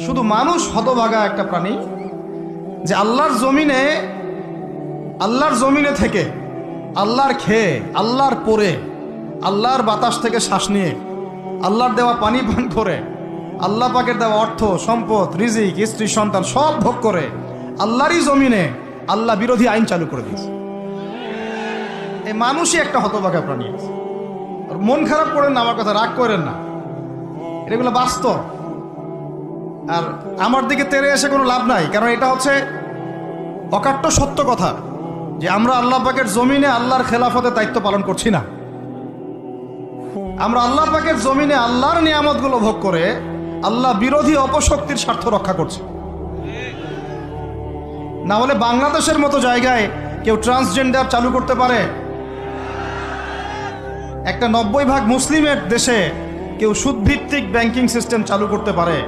শুধু মানুষ হতভাগা একটা প্রাণী যে আল্লাহর জমিনে থেকে আল্লাহর খেয়ে, আল্লাহর পরে, আল্লাহর বাতাস থেকে শ্বাস নিয়ে, আল্লাহর দেওয়া পানি পান করে, আল্লাহ পাকের দেওয়া অর্থ সম্পদ রিজিক স্ত্রী সন্তান সব ভোগ করে আল্লাহরই জমিনে আল্লাহ বিরোধী আইন চালু করে দিয়েছে। এই মানুষই একটা হতভাগা প্রাণী। মন খারাপ করেন না, আমার কথা রাগ করেন না, এগুলো বাস্তব। আর আমার দিকে তেড়ে এসে কোনো লাভ নাই, কারণ এটা হচ্ছে অকাট্য সত্য কথা যে আমরা আল্লাহ পাকের জমিনে আল্লাহর খেলাফতের দায়িত্ব পালন করছি না। আমরা আল্লাহ পাকের জমিনে আল্লাহর নিয়ামতগুলো ভোগ করে আল্লাহ বিরোধী অপশক্তির স্বার্থ রক্ষা করছে। না হলে বাংলাদেশের মতো জায়গায় কেউ ট্রান্সজেন্ডার চালু করতে পারে? একটা 90% মুসলিমের দেশে কেউ সুদভিত্তিক ব্যাংকিং সিস্টেম চালু করতে পারে?